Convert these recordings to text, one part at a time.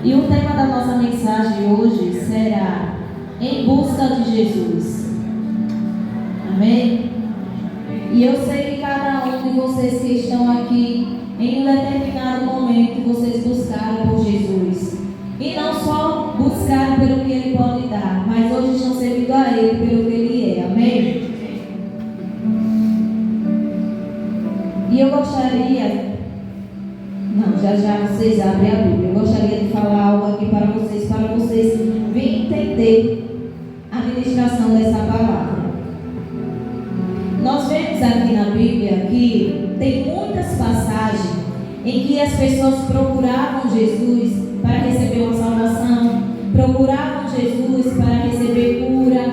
E o tema da nossa mensagem hoje será Em Busca de Jesus. Amém? E eu sei que cada um de vocês que estão aqui, em um determinado momento, vocês buscaram por Jesus. E não só buscaram pelo que Ele pode dar, mas hoje estão servindo a Ele pelo que Ele é. Amém? E eu gostaria... já vocês abrem a Bíblia. Eu gostaria de falar algo aqui para vocês virem entender a ministração dessa palavra. Nós vemos aqui na Bíblia que tem muitas passagens em que as pessoas procuravam Jesus para receber uma salvação, procuravam Jesus para receber cura,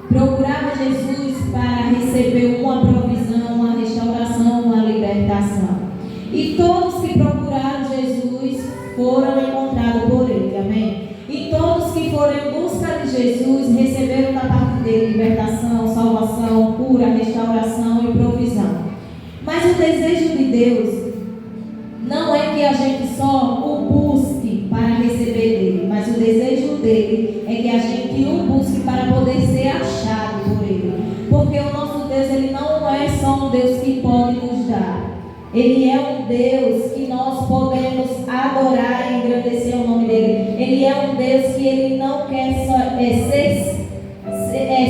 procuravam Jesus para receber uma provisão, uma restauração, uma libertação. E todos que procuraram Jesus foram encontrados por Ele, amém? E todos que foram em busca de Jesus receberam da parte dele libertação, salvação, cura, restauração e provisão. Mas o desejo de Deus não é que a gente só o busque para receber dele, mas o desejo dele é que a gente o busque para poder ser achado por ele. Porque o nosso Deus, ele não é só um Deus que pode nos dar. Ele é um Deus que nós podemos adorar e engrandecer o nome dele. Ele é um Deus que ele não quer só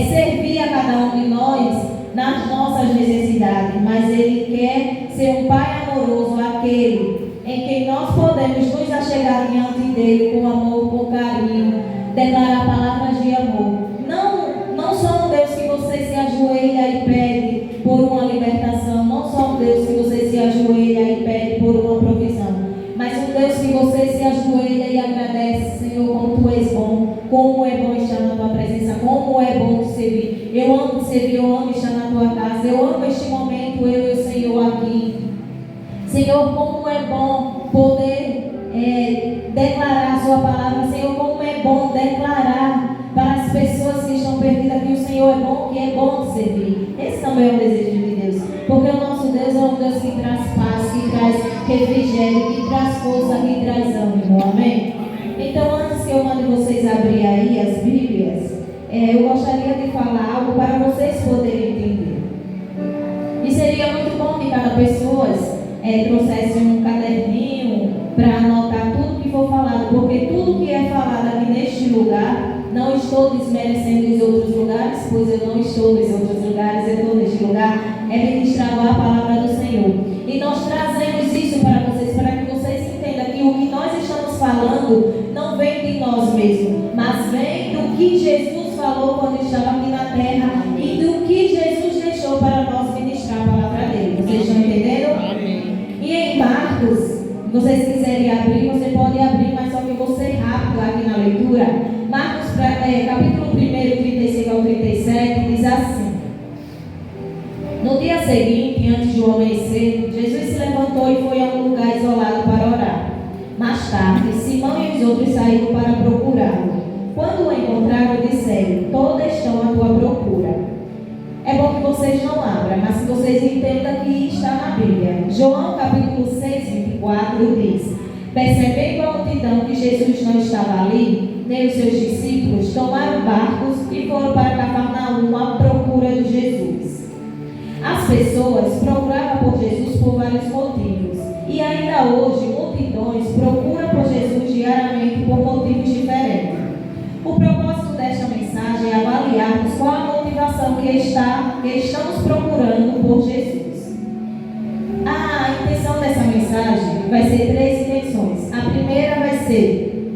servir a cada um de nós nas nossas necessidades, mas ele quer ser um Pai amoroso, aquele em quem nós podemos nos achegar diante dele com amor, com carinho, declarar palavras de amor. Não só um Deus que você se ajoelha e pede por uma libertação, não só um Deus que você se ajoelha e pede por uma provisão, mas um Deus que você se ajoelha e agradece, Senhor, como Tu és bom, como é bom estar na Tua presença, como é bom Te servir. Eu amo Te servir, eu amo estar na Tua casa, eu amo este momento, eu e o Senhor aqui. Senhor, como é bom poder declarar a Sua palavra. Senhor, como é bom declarar para as pessoas que estão perdidas que o Senhor é bom, que é bom Te servir. Esse também é o desejo de Deus, porque o nosso Deus é um Deus que traz paz, que traz refrigério, que traz força, que traz ânimo. Amém? Então, antes que eu mande vocês abrir aí as Bíblias, eu gostaria de falar algo para vocês poderem entender. E seria muito bom que cada pessoa trouxesse um caderninho para anotar tudo que for falado, porque tudo que é falado aqui neste lugar, não estou desmerecendo os outros lugares, pois eu não estou nos outros lugares, eu estou neste lugar, é ministrar a palavra do Senhor. E nós trazemos isso para que vocês entendam que o que nós estamos falando não vem de nós mesmos, mas vem do que Jesus falou quando estava aqui na terra e do que Jesus deixou para nós ministrar a palavra dele. Vocês estão entendendo? Amém. E em Marcos, se vocês quiserem abrir, você pode abrir, mas só que eu vou ser rápido aqui na leitura. Marcos, capítulo 1, 35 ao 37, diz assim: No dia seguinte, antes de amanhecer, Jesus se levantou e foi a um lugar isolado para orar. Mais tarde, Simão e os outros saíram para procurá-lo. Quando o encontraram, disseram: Todos estão à tua procura. É bom que vocês não abram, mas que vocês entendam que está na Bíblia. João capítulo 6, 24 diz: Percebendo a multidão que Jesus não estava ali, nem os seus discípulos, tomaram barcos e foram para Cafarnaum à procura de Jesus. As pessoas procuravam por Jesus por vários motivos. E ainda hoje, multidões procuram por Jesus diariamente por motivos diferentes. O propósito desta mensagem é avaliarmos qual a motivação que estamos procurando por Jesus. A intenção dessa mensagem vai ser 3 intenções. A primeira vai ser: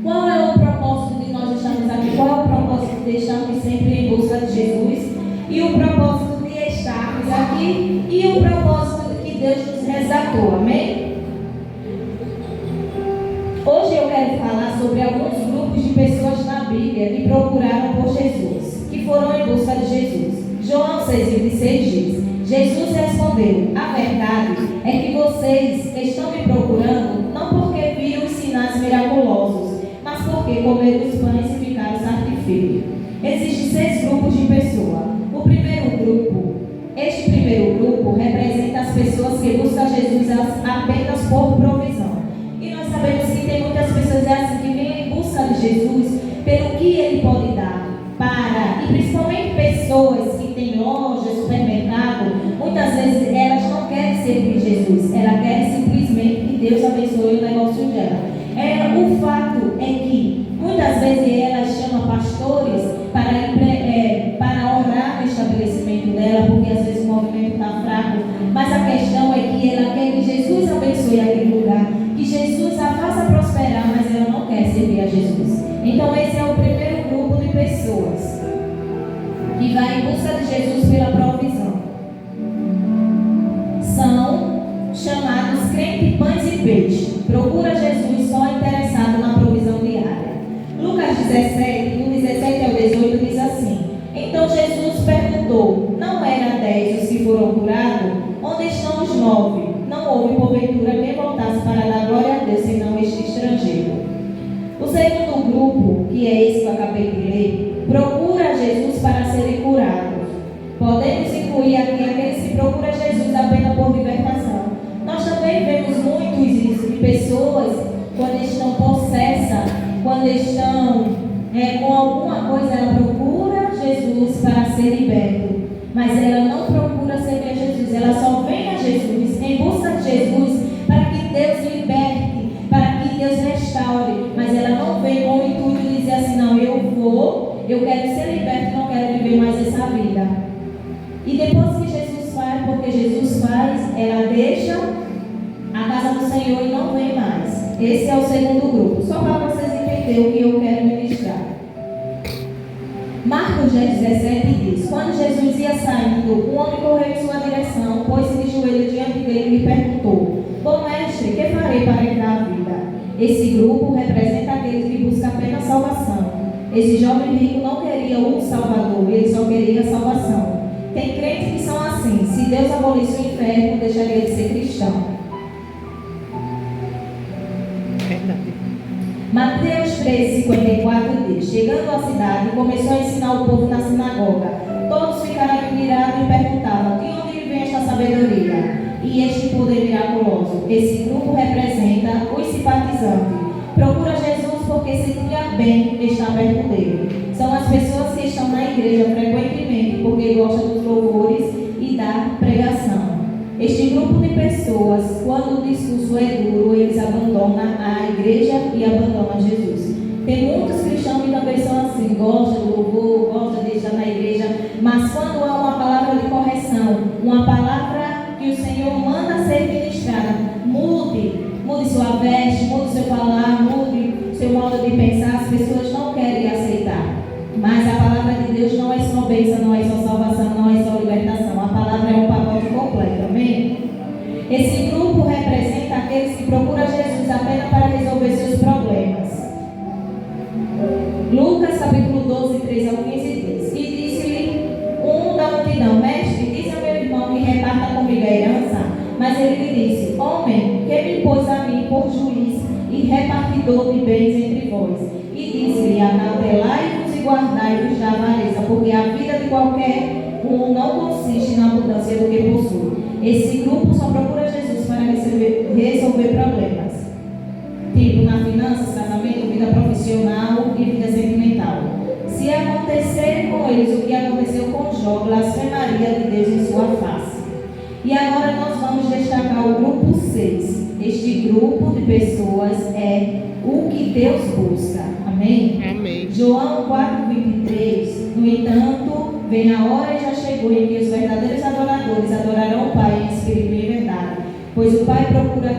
qual é o propósito de nós estarmos aqui? Qual é o propósito de estarmos sempre em busca de Jesus? E o propósito de estarmos aqui e o propósito de que Deus nos resgatou. Amém? Hoje eu quero falar sobre alguns grupos de pessoas na Bíblia que procuraram por Jesus, que foram em busca de Jesus. João 6,26 diz: Jesus respondeu: A verdade é que vocês estão me procurando não porque viram os sinais miraculosos, mas porque comeram os pães e ficaram satisfeitos. Existem 6 grupos de pessoas. Este primeiro grupo representa as pessoas que buscam Jesus apenas por provisão. E nós sabemos que tem muitas pessoas assim: pessoas que têm loja, supermercado, muitas vezes elas não querem servir Jesus, elas querem simplesmente que Deus abençoe o negócio dela. O fato é que muitas vezes ela chama pastores para orar no estabelecimento dela, porque às vezes o movimento está fraco, mas a questão é que ela quer que Jesus abençoe aquele lugar, que Jesus a faça prosperar, mas ela não quer servir a Jesus. Então esse é o primeiro grupo de pessoas que vai em busca de Jesus pela provisão. São chamados crentes pães e peixe. Procura Jesus só interessado na provisão diária. Lucas 17, do 17 ao 18 diz assim: Então Jesus perguntou: Não eram 10 os que foram curados? Onde estão os 9? Não houve porventura quem voltasse para dar glória a Deus, senão este estrangeiro. O segundo grupo, que é esse que eu acabei de ler, procura Jesus para serem curados. Podemos incluir aqui aqueles que procuram Jesus apenas por libertação. Nós também vemos muitos isso, de pessoas, quando estão possessas, quando estão com alguma coisa, ela procura Jesus para ser liberto. Mas ela não procura servir a Jesus, ela só vem a Jesus, em busca de Jesus, para que Deus liberte, para que Deus restaure. Mas ela não vem com o intuito de dizer assim: não, eu quero ser liberto, não quero viver mais essa vida. E depois que Jesus faz, porque Jesus faz, ela deixa a casa do Senhor e não vem mais. Esse é o segundo grupo, só para vocês entenderem o que eu quero ministrar. Marcos 17 diz: Quando Jesus ia saindo, um homem correu em sua direção, pôs-se de joelho diante dele e lhe perguntou: Bom mestre, que farei para entrar na vida? Esse grupo representa aqueles que buscam apenas salvação. Esse jovem rico não queria um salvador, ele só queria salvação. Tem crentes que são assim: se Deus abolisse o inferno, deixaria de ser cristão. Mateus 13:54 diz: Chegando à cidade, começou a ensinar o povo na sinagoga. Todos ficaram admirados e perguntavam: De onde vem esta sabedoria e este poder miraculoso? Esse grupo representa os simpatizantes. Procura Jesus porque se tinha bem estar perto dele. São as pessoas que estão na igreja frequentemente porque gostam dos louvores e da pregação. Este grupo de pessoas, quando o discurso é duro, eles abandonam a igreja e abandonam Jesus. Tem muitos cristãos que também são assim, gostam do louvor, gostam de estar na igreja, mas quando há uma palavra de correção, uma palavra que o Senhor manda ser ministrada, mude sua veste, mude seu falar, mude seu modo de pensar, as pessoas não querem aceitar. Mas a palavra de Deus não é só bênção, não é só salvação, não é só libertação. A palavra é um pacote completo, amém? Esse grupo representa aqueles que procuram Jesus apenas para resolver seus problemas. Lucas capítulo 12, 3 ao 15 diz: E disse-lhe um da multidão: Mestre, diz a meu irmão que reparta comigo a herança. Mas ele lhe disse: Homem, que me pôs a mim por juiz e repartidor de bens entre vós? E disse-lhe: Acautelai-vos e guardai-vos da avareza, porque a vida de qualquer um não consiste na abundância do que possui. Esse grupo só procura Jesus para resolver problemas, tipo na finanças, casamento, vida profissional e vida sentimental. Se acontecer com eles o que aconteceu com Jó, blasfemaria de Deus em sua face. E agora nós vamos destacar o grupo 6. Este grupo de pessoas é o que Deus busca. Amém? Amém. João 4:23. No entanto, vem a hora e já chegou em que os verdadeiros adoradores adorarão o Pai em espírito e em verdade, pois o Pai procura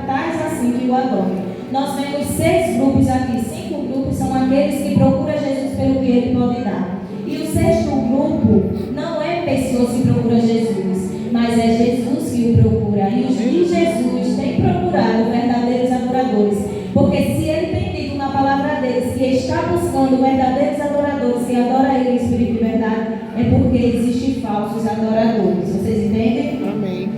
tais assim que o adorem. Nós vemos 6 grupos aqui. 5 grupos são aqueles que procuram Jesus pelo que Ele pode dar. E o 6º grupo não é pessoas que procuram Jesus, mas é Jesus que o procura. E os de Jesus têm procurado verdadeiros adoradores, porque se Ele tem dito na palavra dele que está buscando verdadeiros adoradores que adoram Ele em espírito e verdade, é porque existem falsos adoradores. Vocês entendem? Amém.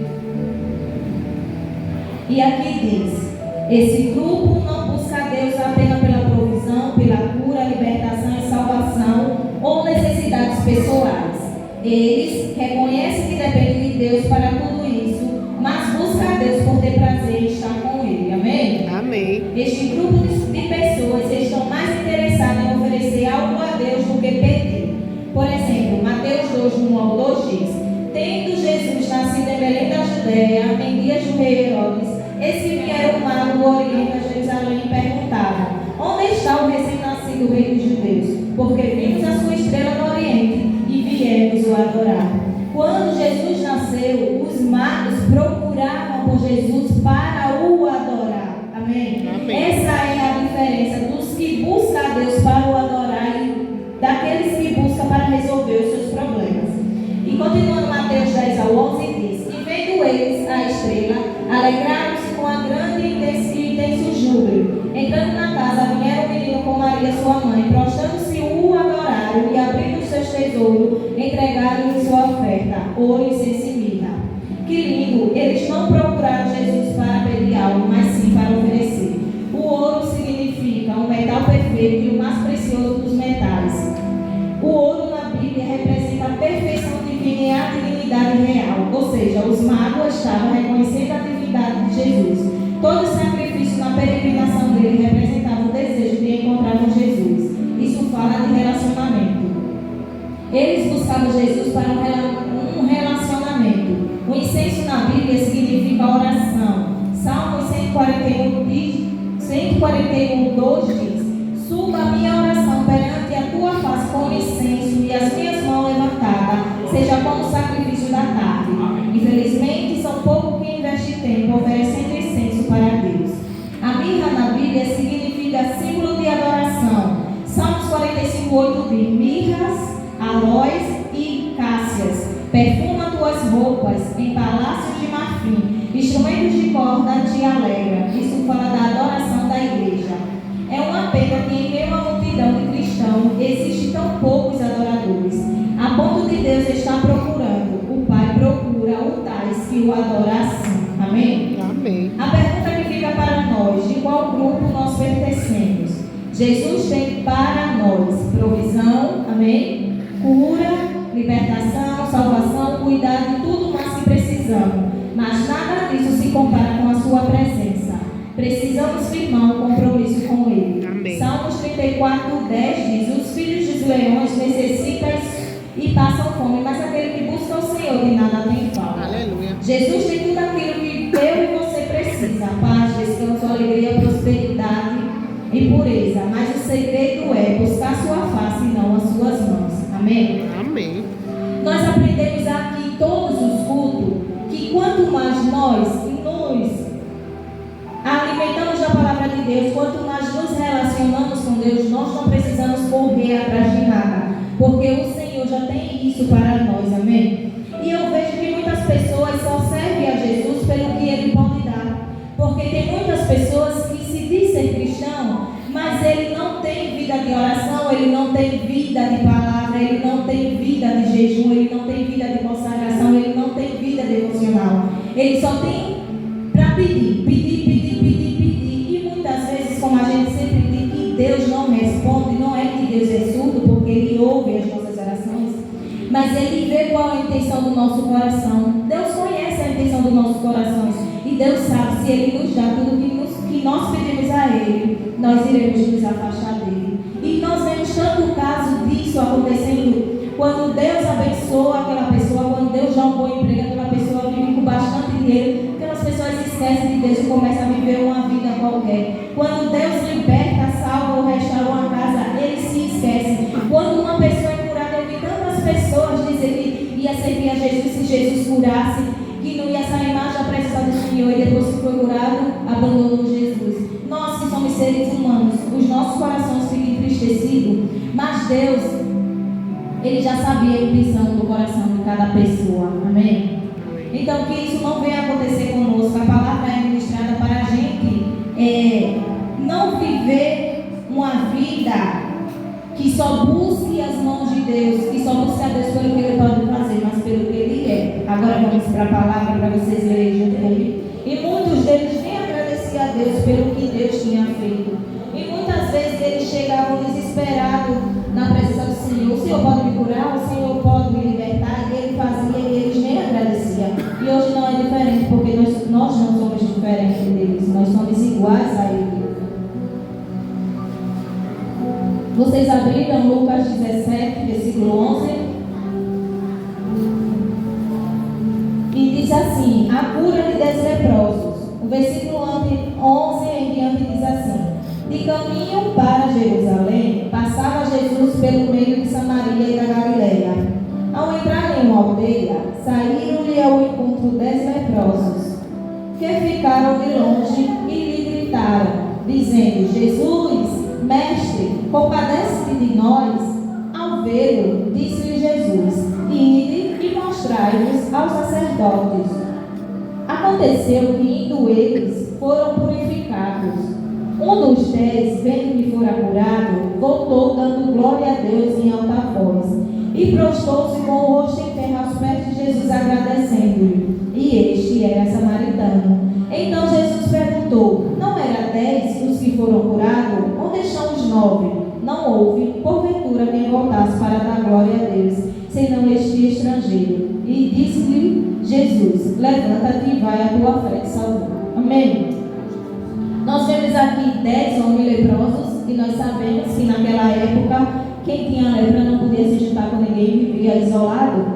E aqui diz: esse grupo não busca Deus apenas pela provisão, pela cura, libertação e salvação ou necessidades pessoais. Eles reconhecem que dependem de Deus para tudo isso, mas buscam a Deus por ter prazer em estar com Ele. Amém? Amém. Este grupo de pessoas estão mais interessadas em oferecer algo a Deus do que pedir. Por exemplo, Mateus 2, 1 ao 2 diz: tendo Jesus nascido em Belém da Judéia, em dias do rei Herodes, eis que vieram um mago do Oriente a Jerusalém e perguntavam: onde está o recém-nascido rei dos judeus? Porque vimos a sua estrela no Oriente e viemos o adorar. Quando Jesus nasceu, os magos procuravam por Jesus para o adorar. Amém? Essa é a diferença dos que buscam a Deus para o adorar e daqueles que buscam para resolver os seus problemas. E continuando Mateus 10 ao 11 diz: e vendo eles a estrela, alegraram-se com a grande e intenso júbilo. Entrando na casa, vieram o menino com Maria sua mãe, prostrando-se o adoraram e abrindo os seus tesouros, entregaram-lhe sua oferta, ouro, incenso e mirra. Que lindo! Eles não procuraram Jesus para pedir algo, mas sim para oferecer. O ouro significa um metal perfeito e o mais precioso dos metais. O ouro na Bíblia representa a perfeição divina e a divinidade real, ou seja, os magos estavam reconhecendo a divindade de Jesus. Todo sacrifício na peregrinação dele representava o desejo de encontrar com Jesus. Isso fala de relacionamento. Eles buscavam Jesus para um relacionamento. O incenso na Bíblia significa oração. Salmo 141, 2 diz: suba a minha oração perante a tua face como incenso e as minhas mãos levantadas, seja como sacrifício da tarde. Infelizmente, são poucos que investem tempo oferecendo incenso para Deus. A mirra na Bíblia significa símbolo de adoração. Salmos 45, 8 diz: mirras, aloés e cássias, perfuma tuas roupas em palácios de marfim, instrumentos de corda te alegra. Isso fala da adoração da igreja. É uma pena que em meio à multidão de cristãos existem tão poucos adoradores, a ponto de Deus estar procurando. O Pai procura o tais que o adoram assim. Amém? Amém. A pergunta que fica para nós: de qual grupo nós pertencemos? Jesus tem para nós provisão, amém? Cura, libertação, salvação, cuidado de tudo mais que precisamos. Mas nada disso se compara com a sua presença. Precisamos firmar um compromisso com Ele. Amém. Salmos 34, 10 diz: os filhos dos leões necessitam e passam fome, mas aquele que busca o Senhor de nada tem falta. Aleluia. Jesus tem tudo aquilo que eu e você precisa: paz, descanso, alegria, prosperidade e pureza. Mas o segredo é buscar sua face e não as suas mãos. Amém? Amém. Nós aprendemos aqui todos os cultos que quanto mais nós nos alimentamos da palavra de Deus, quanto mais nos relacionamos com Deus, nós não precisamos correr atrás de nada, porque o Senhor já tem isso para nós. Amém? E eu vejo que muitas pessoas só servem a Jesus pelo que Ele pode dar, porque tem muitas pessoas que se dizem cristão, mas ele não tem vida de oração, ele não tem vida de palavra, ele não tem vida de jejum, ele não tem vida de consagração, ele não tem vida devocional. Ele só tem para pedir. E muitas vezes, como a gente sempre diz, que Deus não responde, não é que Deus é surdo, porque Ele ouve as nossas orações, mas Ele vê qual é a intenção do nosso coração. Deus conhece a intenção dos nossos corações e Deus sabe se Ele nos dá tudo que nós pedimos a Ele, nós iremos nos afastar dele. E nós vemos tanto caso disso acontecendo quando Deus abençoa aquela pessoa, quando Deus dá um bom emprego, aquela pessoa vive com bastante dinheiro, aquelas pessoas esquecem de Deus e começam a viver uma vida qualquer. Quando Deus liberta, salva ou restaura uma casa, eles se esquecem. Quando uma pessoa é curada, eu vi tantas pessoas dizer que ia servir a Jesus se Jesus curasse, que não ia sair mais da presença do Senhor, e depois que foi curado, abandonou Jesus. Nós que somos seres humanos, os nossos corações ficam entristecidos, mas Deus, Ele já sabia a intenção do coração de cada pessoa. Amém? Então que isso não venha acontecer conosco. A palavra é ministrada para a gente não viver uma vida que só busque as mãos de Deus, que só busque a Deus pelo que Ele pode fazer, mas pelo que Ele é. Agora vamos para a palavra para vocês lerem junto comigo. E muitos deles nem agradeciam a Deus pelo que Deus tinha feito. E muitas vezes eles chegavam desesperados na presença do Senhor. O Senhor pode me curar, o Senhor pode me libertar. E Ele fazia e eles nem agradeciam. E hoje não é diferente, porque nós não somos diferentes deles. Nós somos iguais a Ele. Vocês abriram Lucas 17, versículo 11. E diz assim: a cura de 10 leprosos. O versículo 11 em diante diz assim: de caminho para Jerusalém, passava Jesus pelo meio de Samaria e da Galileia. Ao entrar em uma aldeia, saíram-lhe ao encontro 10 leprosos, que ficaram de longe e lhe gritaram, dizendo: Jesus, mestre, compadece-te de nós. Ao vê-lo, disse-lhe Jesus: ide e mostrai-vos aos sacerdotes. Aconteceu que, indo eles, foram purificados. Um dos 10, vendo que fora curado, voltou dando glória a Deus em alta voz, e prostou-se com o rosto em terra aos pés de Jesus, agradecendo-lhe. E este era samaritano. Então Jesus perguntou: não eram 10 os que foram curados? Onde estão os 9? Não houve, porventura, quem voltasse para dar glória a Deus, senão este estrangeiro. E disse-lhe Jesus: levanta-te e vai, a tua fé te salvou. Amém. Nós vemos aqui 10 homens leprosos, e nós sabemos que naquela época quem tinha lepra não podia se juntar com ninguém, vivia isolado.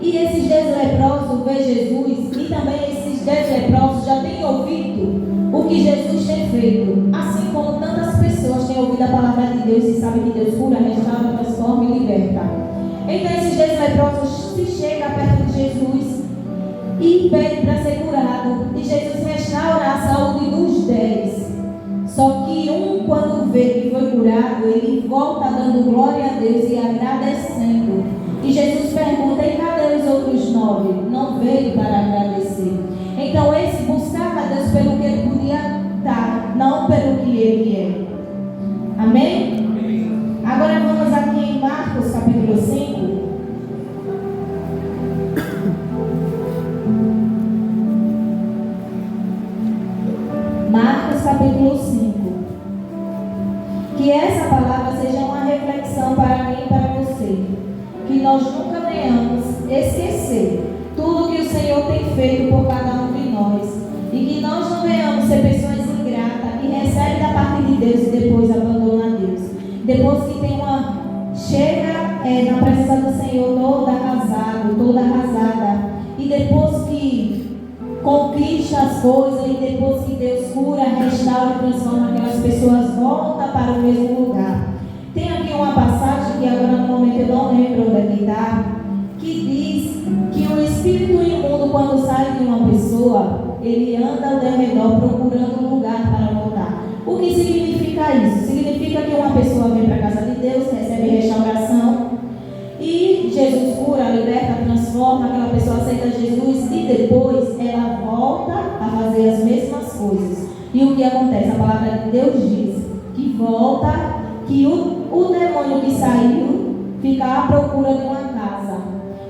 E esses 10 leprosos vê Jesus, e também esses 10 leprosos já têm ouvido o que Jesus tem feito, assim como tantas pessoas têm ouvido a palavra de Deus e sabem que Deus cura, restaura, transforma e liberta. Então esses 10 leprosos se chegam perto de Jesus e pedem para ser curado, e Jesus restaura a saúde dos 10. Só que um, quando vê que foi curado, ele volta dando glória a Deus e agradecendo. E Jesus pergunta: e cadê os outros 9? Não veio para agradecer. Então esse buscava a Deus pelo que ele podia dar, não pelo que ele é. Amém? Amém. Agora vamos aqui em Marcos capítulo 5. Marcos capítulo 5. Que essa palavra seja uma reflexão para mim e para você. Que nós nunca venhamos esquecer tudo que o Senhor tem feito por cada um de nós. E que nós não venhamos ser pessoas ingratas que recebem da parte de Deus e depois abandonam a Deus. Depois que tem chega na presença do Senhor toda casada, toda arrasada. E depois que conquista as coisas, e depois que Deus cura, restaura e transforma, aquelas pessoas voltam para o mesmo lugar. Tem aqui uma passagem que agora no momento eu não lembro onde é que está, que diz que o espírito imundo, quando sai de uma pessoa, ele anda ao redor procurando um lugar para voltar. O que significa isso? Significa que uma pessoa vem para a casa de Deus, recebe restauração, e Jesus cura, liberta, transforma, aquela pessoa aceita Jesus, e depois ela volta a fazer as mesmas coisas. E o que acontece? A palavra de Deus diz que volta, que o demônio que saiu fica à procura de uma casa.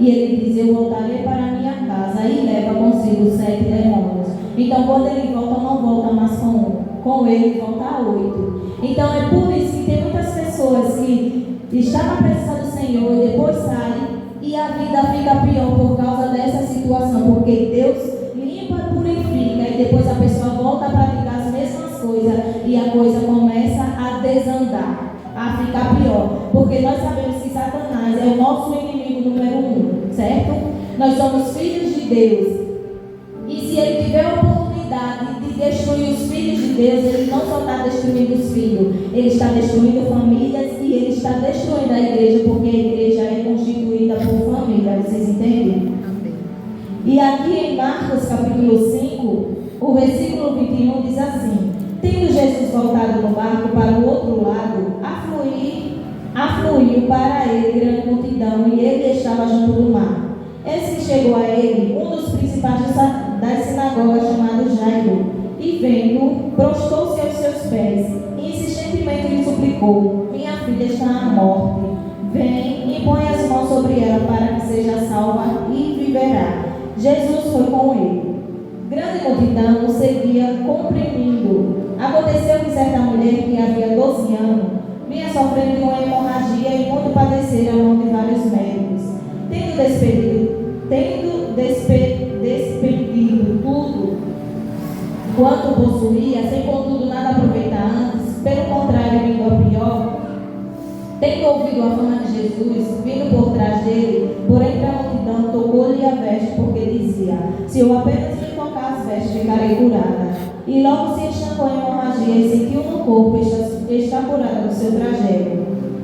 E ele diz: eu voltarei para a minha casa, e leva consigo 7 demônios. Então quando ele volta, não volta mais com um. Com ele volta 8. Então é por isso que tem muitas pessoas que estão na presença do Senhor e depois saem, e a vida fica pior por causa dessa situação, porque Deus limpa, purifica, e depois a pessoa volta a praticar as mesmas coisas, e a coisa começa a desandar, a ficar pior, porque nós sabemos que Satanás é o nosso inimigo número 1, certo? Nós somos filhos de Deus, e se ele tiver a oportunidade de destruir os filhos de Deus, ele não só está destruindo os filhos, ele está destruindo famílias, e ele está destruindo a igreja, porque a igreja é constituída por família. Vocês entendem? E aqui em Marcos capítulo 5, o versículo 21 diz assim: tendo Jesus voltado no barco para o outro lado, afluiu para ele grande multidão, e ele estava junto do mar. Eis que chegou a ele um dos principais das sinagogas, chamado Jairo, e vendo, prostou-se aos seus pés, e insistentemente lhe suplicou: minha filha está à morte, vem e põe as mãos sobre ela para que seja salva e viverá. Jesus foi com ele. Grande multidão o seguia comprimindo. Aconteceu que certa mulher que havia 12 anos vinha sofrendo de uma hemorragia e muito padecera ao longo de vários médicos. Tendo despendido tudo quanto possuía, sem contudo nada aproveitar antes, pelo contrário, vindo a pior, Tendo ouvido a fama de Jesus, vindo por trás dele, por entre a multidão, tocou-lhe a veste, porque dizia: se eu apenas me tocar as vestes, ficarei curada. E logo se estancou em hemorragia e sentiu no corpo está curada do seu trajeto.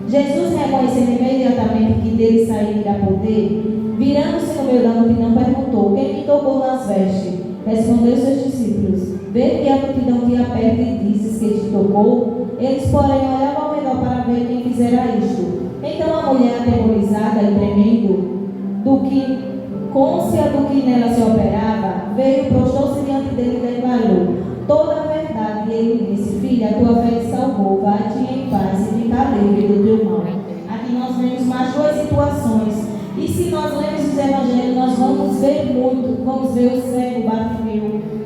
Jesus, reconhecendo imediatamente que dele sairia poder, virando-se no meio da multidão, perguntou: quem me tocou nas vestes? Respondeu seus discípulos: vê que a multidão te aperta e dizes que te tocou. Eles, porém, olhavam ao redor para ver quem fizera isto. Então a mulher, atemorizada e tremendo, do que cônscia do que nela se operava, veio, prostou-se diante dele e declarou toda a verdade. E ele disse: filha, a tua fé te salvou, vai-te em paz e fica livre do teu mal. Aqui nós vemos mais duas situações. E se nós lemos os evangelhos, nós vamos ver muito. Vamos ver o cego Bartimeu.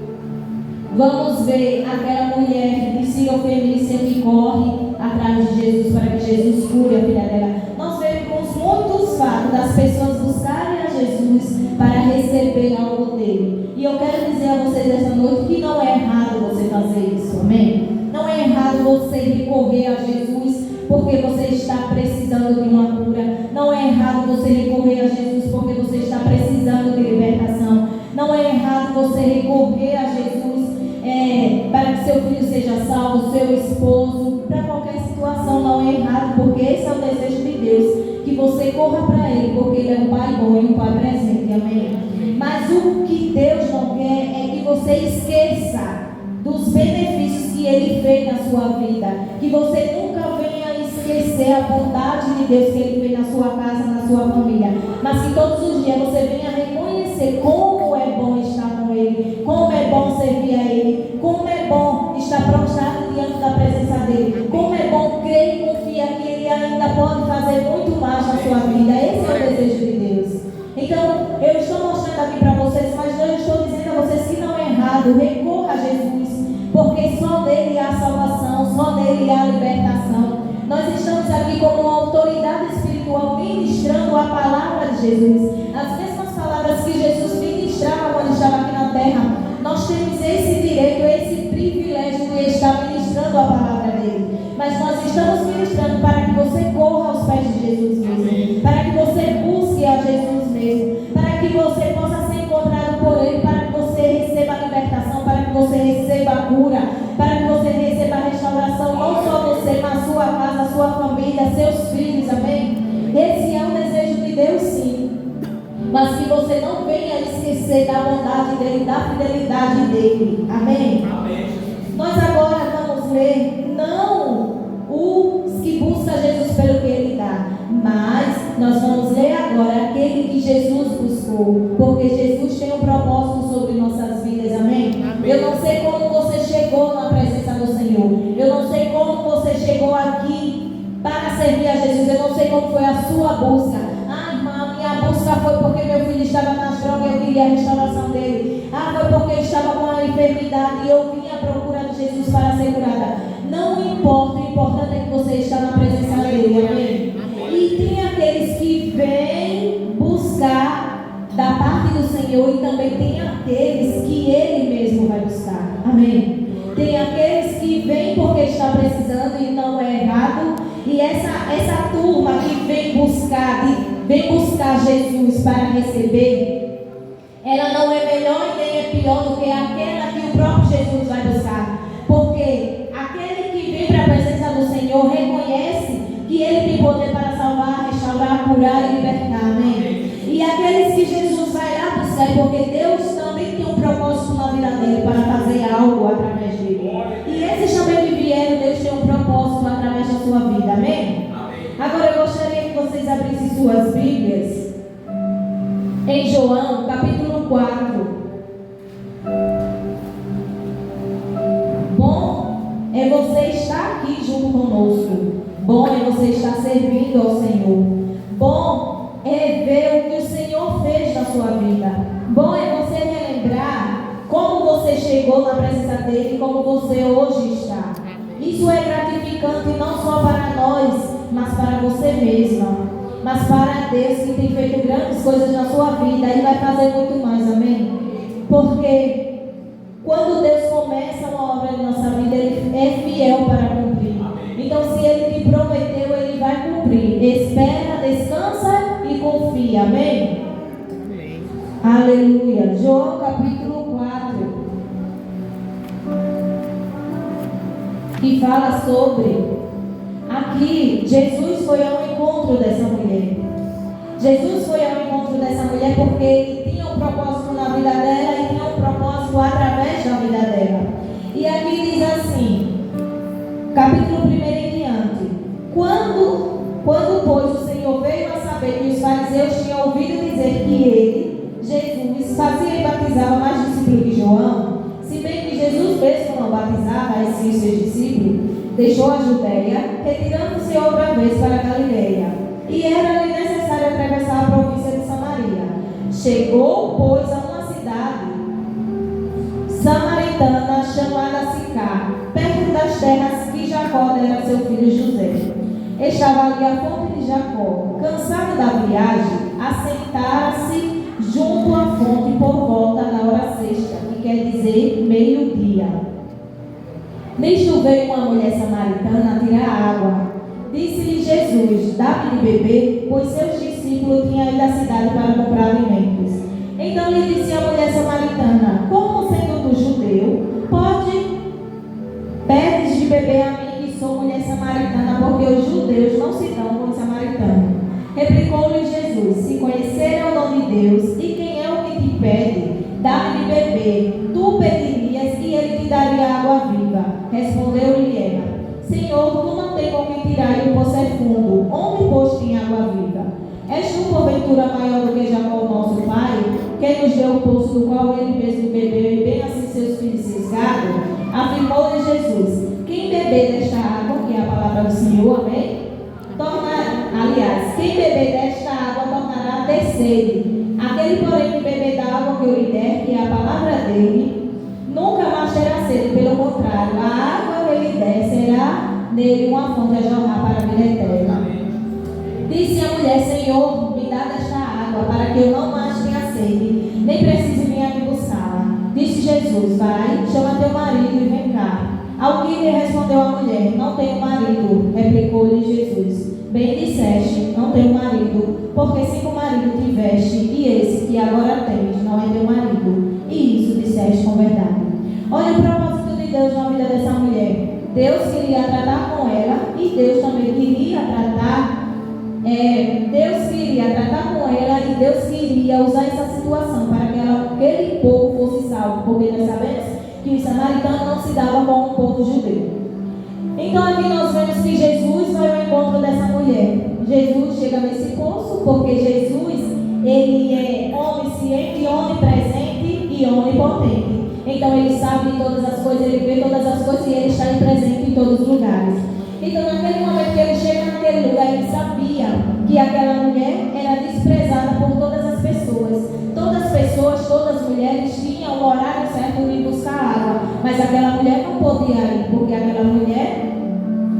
Vamos ver aquela mulher de Sirofenícia que corre atrás de Jesus para que Jesus cure a filha dela. Nós vemos muitos fatos das pessoas buscarem a Jesus para receber algo dele. E eu quero dizer a vocês esta noite que não é errado você fazer isso, amém? Não é errado você recorrer a Jesus porque você está precisando de uma cura. Não é errado você recorrer a Jesus porque você está precisando de libertação. Não é errado você recorrer a Jesus para que seu filho seja salvo, seu esposo, para qualquer situação. Não é errado, porque esse é o desejo de Deus, que você corra para Ele, porque Ele é um Pai bom e um Pai presente, amém? Mas o que Deus não quer é que você esqueça dos benefícios que Ele fez na sua vida, que você nunca venha esquecer a bondade de Deus que Ele fez na sua casa, na sua família, mas que todos os dias você venha reconhecer como é bom estar com Ele, como é bom servir a Ele, como é bom estar prostrado diante da presença dEle, como é bom crer e confiar que Ele ainda pode fazer muito mais na sua vida. Esse é o desejo de Deus. Então, eu estou mostrando aqui para vocês, mas eu estou dizendo a vocês que não é errado. Recorra a Jesus, porque só dele há salvação, só dele há libertação. Nós estamos aqui como uma autoridade espiritual ministrando a palavra de Jesus. As mesmas palavras que Jesus ministrava quando estava aqui na terra. Nós temos esse direito, esse privilégio de estar ministrando a palavra dele. Mas nós estamos ministrando para que você corra aos pés de Jesus mesmo, para que você busque a Jesus mesmo, para que você possa ser encontrado por Ele, para que você receba a libertação, para que você receba a cura, para que você receba a restauração, não só você, mas sua casa, sua família, seus filhos, amém? Esse é o desejo de Deus, sim. Mas que você não venha esquecer da bondade dEle, da fidelidade dEle, amém? Amém. Nós agora vamos ler, não os que buscam Jesus pelo que Ele dá, mas nós vamos ler agora aquele que Jesus buscou, porque Jesus tem um propósito sobre nossas vidas, amém? Amém. Eu não sei como você chegou na presença do Senhor, eu não sei como você chegou aqui para servir a Jesus, eu não sei como foi a sua busca. Minha busca foi porque meu filho estava nas drogas e eu queria a restauração dele. Foi porque ele estava com uma enfermidade e eu vim à procura de Jesus para ser curada. Não importa, o importante é que você está na presença dele, amém? E tem aqueles que vêm buscar da parte do Senhor e também tem aqueles que Ele mesmo vai buscar, amém? Tem aqueles que vêm porque está precisando e não é errado. E essa turma que vem buscar Jesus para receber, ela não é melhor e nem é pior do que aquela que o próprio Jesus vai buscar. Porque aquele que vem para a presença do Senhor reconhece que Ele tem poder para salvar, restaurar, curar e libertar, amém? E aqueles que Jesus vai lá buscar, porque Deus também tem um propósito na vida dele para fazer algo através dele. E esses também que vieram, Deus tem um propósito através da sua vida, amém? Agora eu gostaria que vocês abrissem suas Bíblias em João, capítulo 4. Bom é você estar aqui junto conosco. Bom é você estar servindo ao Senhor. Bom é ver o que o Senhor fez na sua vida. Bom é você relembrar como você chegou na presença dele e como você hoje está. Isso é gratificante não só para nós, mas para você mesma, mas para Deus que tem feito grandes coisas na sua vida e vai fazer muito mais, amém? Porque quando Deus começa uma obra na nossa vida, Ele é fiel para cumprir. Então, se Ele te prometeu, Ele vai cumprir. Espera, descansa e confia. Amém? Amém. Aleluia. João capítulo 4, que fala sobre... Aqui, Jesus foi ao encontro dessa mulher. Jesus foi ao encontro dessa mulher porque Ele tinha um propósito na vida dela e tinha um propósito através da vida dela. E aqui diz assim, capítulo 1 em diante: Quando pois o Senhor veio a saber que os fariseus tinham ouvido dizer que Ele, Jesus, fazia e batizava mais discípulos que João, se bem que Jesus mesmo não batizava a esses seus discípulos, deixou a Judeia, retirando-se outra vez para a Galileia. E era-lhe necessário atravessar a província de Samaria. Chegou, pois, a uma cidade samaritana chamada Sicar, perto das terras que Jacó dera a seu filho José. Estava ali a fonte de Jacó. Cansado da viagem, assentara-se junto à fonte por volta da hora sexta, que quer dizer meio-dia. Nisto veio uma mulher samaritana tirar água. Disse-lhe Jesus: dá-me de beber, pois seus discípulos tinham ido à cidade para comprar alimentos. Então lhe disse a mulher samaritana: como sendo tu judeu, pedes de beber a mim, que sou mulher samaritana, porque os judeus não se dão com os samaritanos. Replicou-lhe Jesus: se conhecerem o nome de Deus, e quem é o que te pede, dá-me de beber, tu pedirias e ele te daria água viva. Respondeu-lhe ela: Senhor, tu não tens com que tirar e o poço é fundo. Onde, pois, tem água viva? És tu, porventura, maior do que Jacó, nosso pai, que nos deu o poço do qual ele mesmo bebeu, e bem assim seus filhos cisgaram? Afirmou-lhe Jesus: quem beber desta água, que é a palavra do Senhor, amém? Quem beber desta água tornará a ter sede. Aquele, porém, que beber da água que eu lhe der, que é a palavra dele, nunca mais terá sede. Pelo contrário, a água que ele der será nele uma fonte a jorrar para a vida eterna. Disse a mulher: Senhor, me dá desta água, para que eu não mais tenha sede, nem precise vir aqui buscá-la. Disse Jesus: vai, chama teu marido e vem cá. Ao que lhe respondeu a mulher: não tenho marido. Replicou-lhe Jesus: bem disseste, não tenho marido, porque 5 maridos tiveste, e esse que agora tens não é teu marido. E isso disseste com verdade. Olha o propósito de Deus na vida dessa mulher. Deus queria tratar com ela e Deus também queria tratar. Deus queria tratar com ela e Deus queria usar essa situação para que aquele povo fosse salvo, porque nós sabemos que os samaritanos não se davam com o povo judeu. Então aqui nós vemos que Jesus vai ao encontro dessa mulher. Jesus chega nesse poço porque Jesus, ele é onisciente, onipresente e onipotente. Então ele sabe de todas as coisas, ele vê todas as coisas e ele está presente em todos os lugares. Então naquele momento que ele chega naquele lugar, ele sabia que aquela mulher era desprezada por todas as pessoas. Todas as pessoas, todas as mulheres tinham o horário certo de ir buscar água, mas aquela mulher não podia ir, porque aquela mulher,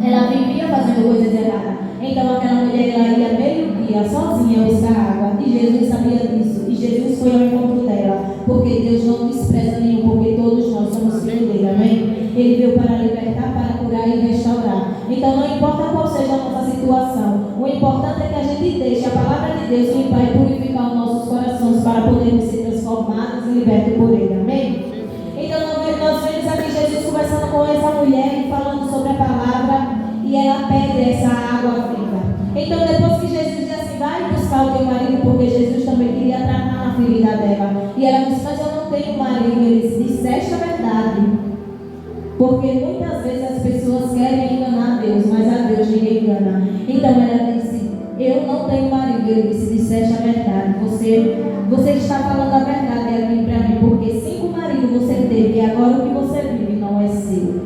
ela vivia fazendo coisas erradas. Então aquela mulher, ela ia meio-dia sozinha buscar água, e Jesus sabia disso, e Jesus foi ao encontro dela, porque Deus não despreza nenhum, porque todos nós somos filhos dele, amém? Ele veio para libertar, para curar e restaurar. Então não importa qual seja a nossa situação, o importante é que a gente deixe a palavra de Deus limpar e purificar os nossos corações para podermos ser transformados e libertos por ele, amém? Então nós vemos aqui Jesus conversando com essa mulher e falando sobre a palavra, e ela pede essa água viva. Então depois que Jesus diz assim: vai buscar o teu marido, porque Jesus também queria tratar na ferida dela, e ela disse: mas eu não tenho marido. Ele disse: disseste a verdade, porque muitas vezes as pessoas querem enganar Deus, mas a Deus ninguém engana. Então ela disse: eu não tenho marido. Ele disse: disseste a verdade, você está falando a verdade aqui para mim, porque 5 maridos você teve e agora o que você vive não é seu.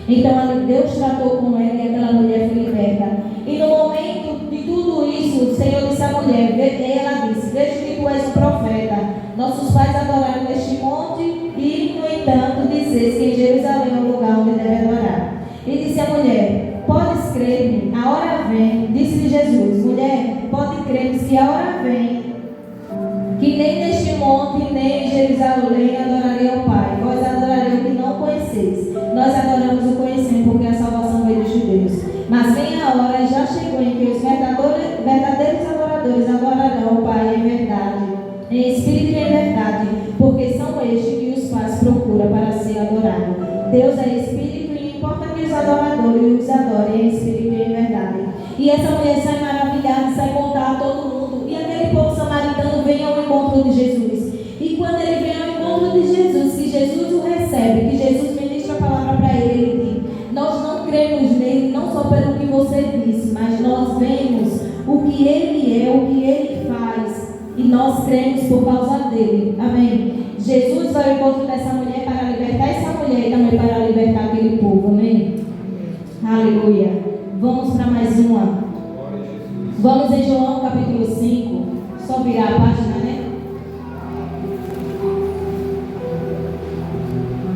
Então ali Deus tratou com ela e aquela mulher foi liberta. E no momento de tudo isso, o Senhor disse à mulher, ela disse: vejo que tu és um profeta. Nossos pais adoraram neste monte, e no entanto dizes que em Jerusalém é o lugar onde deve adorar. E disse a mulher: podes crer-me, a hora vem. Disse-lhe Jesus: mulher, pode crer-me que a hora vem, que nem neste monte, nem em Jerusalém adorarei ao Pai. Vós adorarei o que não conheceis. Nós adoramos o conhecemos, porque a salvação veio dos judeus. adoradores os adorem em espírito e em verdade. E essa mulher sai maravilhada, sai contar a todo mundo. E aquele povo samaritano vem ao encontro de Jesus. E quando ele vem ao encontro de Jesus, que Jesus o recebe, que Jesus ministra a palavra para ele, ele diz: nós não cremos nele não só pelo que você disse, mas nós vemos o que ele é, o que ele faz. E nós cremos por causa dele. Amém. Jesus vai ao encontro dessa mulher para libertar essa mulher e também para libertar aquele povo. Amém. Aleluia. Vamos para mais uma. Vamos em João capítulo 5. Só virar a página, né?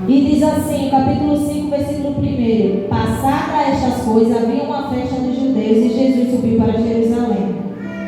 E diz assim, capítulo 5, versículo 1: Passada estas coisas, havia uma festa dos judeus e Jesus subiu para Jerusalém.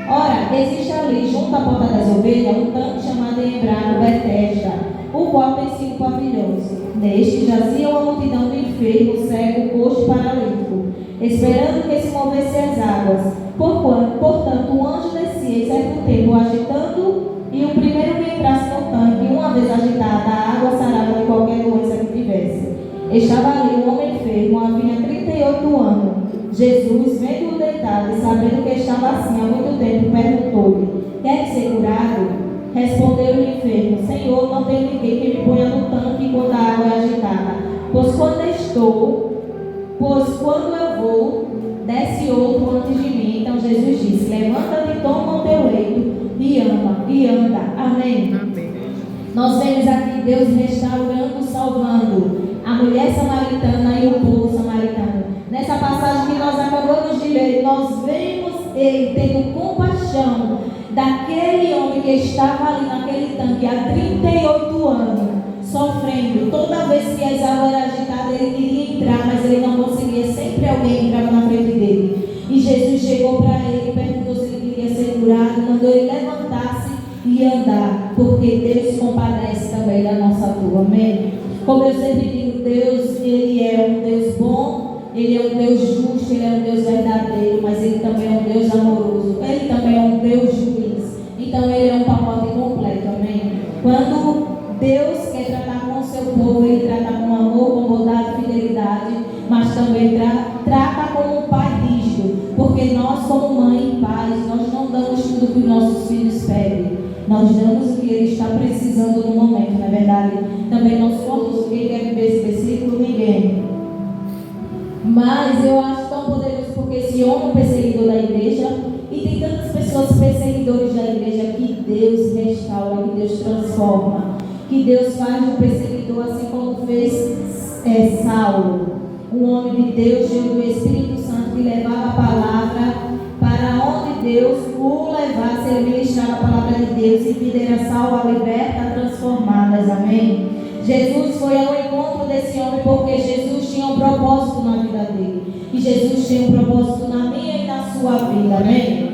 Ora, existe ali, junto à porta das ovelhas, um tanque chamado em hebraico Betesda, o qual tem 5 pavilhões. Neste jazia uma multidão de enfermos, cego, coxo e paralítico, esperando que se movesse as águas. Portanto, o anjo descia em certo tempo, agitando, e o primeiro que entrasse no tanque, uma vez agitada, a água sarava de qualquer doença que tivesse. Estava ali um homem enfermo, havia 38 anos. Jesus, vendo-o deitado e sabendo que estava assim há muito tempo, perguntou-lhe: quer ser curado? Respondeu-lhe o enfermo: Senhor, não tem ninguém que me ponha no tanque quando a água é agitada. Pois quando eu vou, desce outro antes de mim. Então Jesus disse: levanta-te, toma o teu leito e anda. Amém. Amém. Nós vemos aqui Deus restaurando, salvando a mulher samaritana e o povo samaritano. Nessa passagem que nós acabamos de ler, nós vemos ele tendo compaixão daquele homem que estava ali naquele tanque há 38 anos, sofrendo. Toda vez que as águas eram agitadas, ele queria entrar, mas ele não conseguia. Sempre alguém entrava na frente dele. E Jesus chegou para ele, perguntou se ele queria ser curado, mandou ele levantar-se e andar, porque Deus compadece também da nossa dor. Amém? Como eu sempre digo, Deus, Ele é um Deus bom, Ele é um Deus justo, Ele é um Deus verdadeiro, mas Ele também é um Deus amoroso, Ele também é um Deus juiz. Então Ele é um pacote completo. Amém? Quando Deus quer tratar com o seu povo, Ele trata com amor, com bondade e fidelidade, mas também trata como um pai rígido, porque nós, como mãe e pais, nós não damos tudo que os nossos filhos pedem. Nós damos o que ele está precisando no momento, não é verdade? Também não somos quem quer viver esse versículo, ninguém. Mas eu acho tão poderoso porque esse homem é um perseguidor da igreja e tem tantas pessoas perseguidores da igreja que Deus restaura, que Deus transforma, que Deus faz do perseguidor assim como fez Saulo, um homem de Deus, cheio do Espírito Santo, que levava a palavra para onde Deus o levasse. Ele ministrava a palavra de Deus e vida era salva, liberta, transformadas. Amém? Jesus foi ao encontro desse homem porque Jesus tinha um propósito na vida dele. E Jesus tinha um propósito na minha e na sua vida. Amém?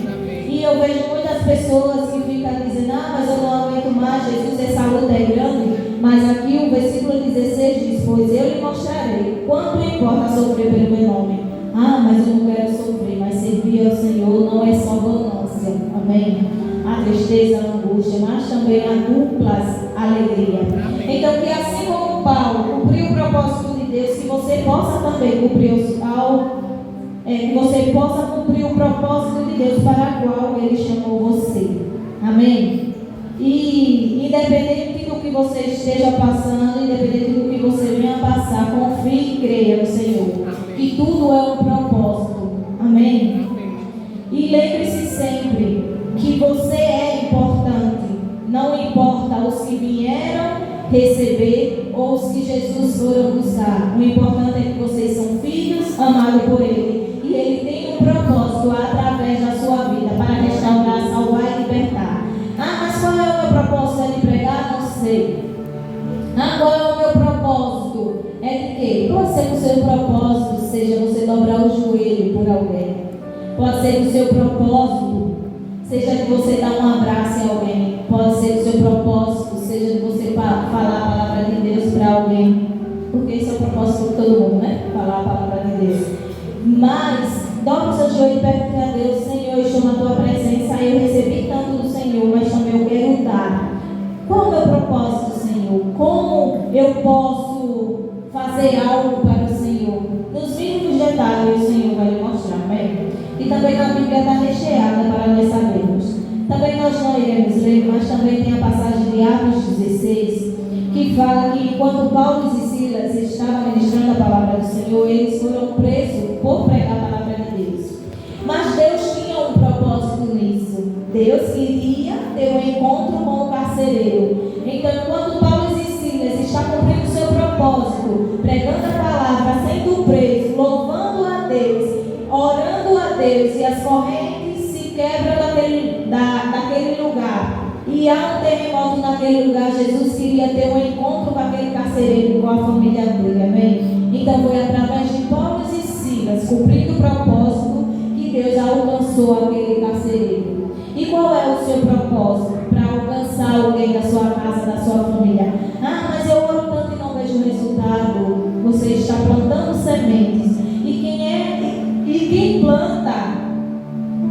E eu vejo muitas pessoas que ficam dizendo: mas eu não aguento mais, Jesus, essa luta é grande. Mas aqui o versículo 16 diz: pois eu lhe mostrarei quanto importa sofrer pelo meu nome. Mas eu não quero sofrer, mas servir ao Senhor não é só ganância. Amém? A tristeza, a angústia, mas também a dupla alegria. Amém. Então, que assim como Paulo cumpriu o propósito de Deus, que você possa também cumprir o propósito de Deus para o qual Ele chamou você. Amém? E independente do que você esteja passando, independente do que você venha passar, confie e creia no Senhor. Amém. Que tudo é um propósito. Amém? Amém. E lembre-se sempre que você é importante. Não importa os que vieram receber ou os que Jesus foram buscar. O importante é que vocês são filhos amados por Ele. E Ele tem um propósito através da sua vida para restaurar, salvar e libertar. Mas qual é o meu propósito? É de pregar? Não sei. Qual é o meu propósito? É de quê? Pode ser que o seu propósito seja você dobrar o joelho por alguém. Pode ser que o seu propósito seja de você dar um abraço em alguém. Pode ser que o seu propósito seja de você falar a palavra de Deus para alguém. Porque esse é o propósito de todo mundo, né? Falar a palavra de Deus. Mas dobra o seu joelho e pergunta a Deus: Senhor, eu estou na tua presença, eu recebi tanto do Senhor, mas também eu quero dar. Qual é o meu propósito, Senhor? Como eu posso fazer algo para o Senhor? Nos mínimos detalhe o Senhor vai lhe mostrar, amém? E também a Bíblia está recheada para nós sabermos. Também nós não iremos ler, mas também tem a passagem de Atos 16, que fala que enquanto Paulo e Silas estavam ministrando a palavra do Senhor, eles foram presos por pregar a palavra de Deus. Mas Deus tinha um propósito nisso. Deus queria ter um encontro com o carcereiro. Então, enquanto Paulo e Silas estavam cumprindo o seu propósito, pregando a palavra, sendo presos, louvando a Deus, orando a Deus, e as correntes se quebram daquele lugar, e há um terremoto naquele lugar, Jesus queria ter um encontro com aquele carcereiro, com a família dele, amém? Então foi através de Paulo e Silas, cumprindo o propósito, que Deus alcançou aquele carcereiro. E qual é o seu propósito? Para alcançar alguém da sua casa, da sua família. Ah, mas eu oro tanto e não vejo resultado. Você está plantando sementes. E quem planta,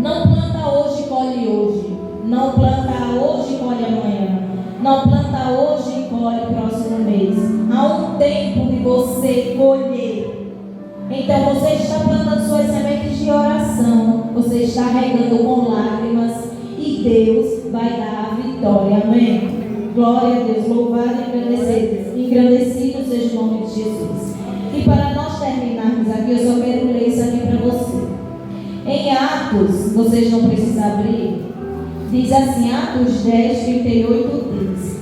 não planta hoje e colhe hoje. Não planta hoje e colhe amanhã. Não planta hoje e colhe próximo mês. Há um tempo de você colher. Então você está plantando suas sementes de oração. Você está regando com lágrimas. E Deus vai dar a vitória. Amém? Glória a Deus. Louvado e engrandecido seja o nome de Jesus. E para nós terminarmos aqui, eu só quero ler isso aqui para você. Em Atos, vocês não precisam abrir, diz assim, Atos 10, 38 diz: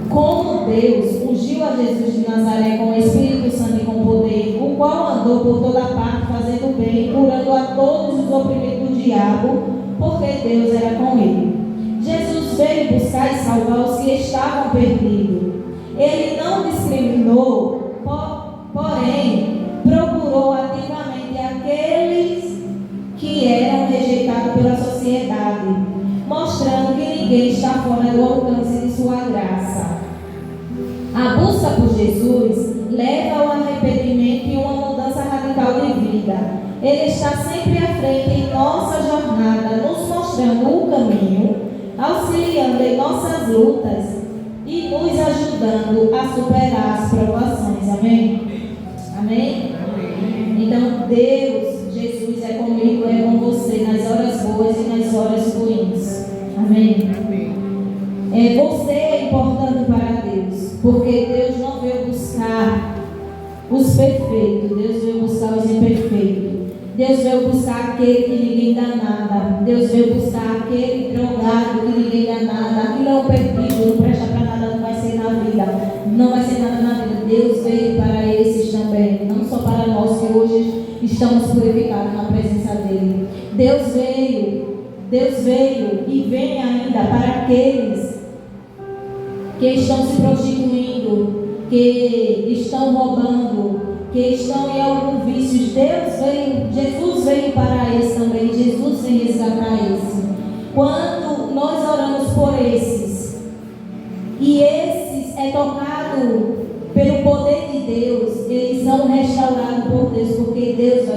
como Deus ungiu a Jesus de Nazaré com o Espírito Santo e com poder, o qual andou por toda parte fazendo bem, curando a todos os oprimidos do diabo, porque Deus era com ele. Jesus veio buscar e salvar os que estavam perdidos. Ele não discriminou, porém procurou ativamente aqueles que eram rejeitados pela sociedade, mostrando que ninguém está fora do alcance de sua graça. A busca por Jesus leva ao arrependimento e uma mudança radical de vida. Ele está sempre à frente em nossa jornada, nos mostrando o caminho, auxiliando em nossas lutas e nos ajudando a superar as provações. Amém? Amém? Então Deus, Jesus é comigo, é com você nas horas boas e nas horas ruins. Amém? Você é importante para Deus, porque Deus não veio buscar os perfeitos, Deus veio buscar os imperfeitos. Deus veio buscar aquele que ninguém dá nada. Deus veio buscar aquele drogado que ninguém dá nada. Aquilo é um perdido, não presta para nada, não vai ser na vida. Não vai ser nada na vida. Deus veio para esses também, não só para nós que hoje estamos purificados na presença dele. Deus veio e vem ainda para aqueles que estão se prostituindo, que estão roubando, que estão em algum vício. Jesus veio para esse também. Jesus vem resgatar esse. Quando nós oramos por esses, e esses é tocado pelo poder de Deus, eles são restaurados por Deus, porque Deus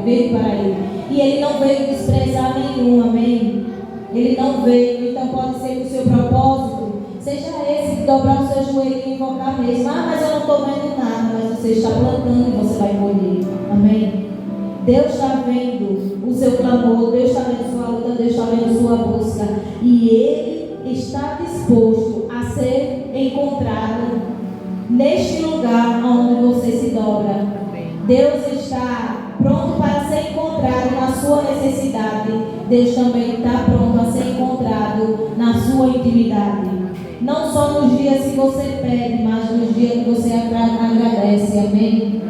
veio para ele. E ele não veio desprezar nenhum, amém? Ele não veio, então pode ser que o seu propósito seja esse, dobrar o seu joelho e invocar mesmo. Ah, mas eu não estou vendo nada, mas você está plantando e você vai colher, amém? Deus está vendo o seu clamor, Deus está vendo sua luta, Deus está vendo sua busca, e Ele está disposto a ser encontrado neste lugar onde você se dobra. Deus está pronto para ser encontrado na sua necessidade. Deus também está pronto a ser encontrado na sua intimidade. Não só nos dias que você pede, mas nos dias que você agradece, amém?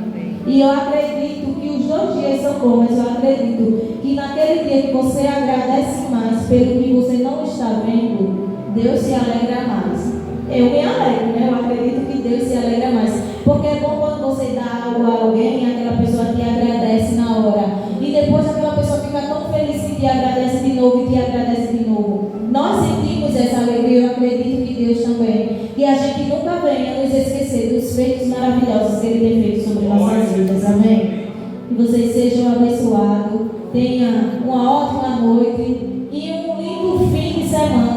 E eu acredito que os 2 dias são bons, mas eu acredito que naquele dia que você agradece mais pelo que você não está vendo, Deus se alegra mais. Eu me alegro, né? Eu acredito que Deus se alegra mais. Porque é bom quando você dá algo a alguém e aquela pessoa te agradece na hora. E depois aquela pessoa fica tão feliz que te agradece de novo e te agradece de novo. Nós sentimos essa alegria, eu acredito que Deus também. E a gente nunca venha nos esquecer dos feitos maravilhosos que Ele tem feito sobre nossas vidas. Amém? Que vocês sejam abençoados. Tenha uma ótima noite e um lindo fim de semana.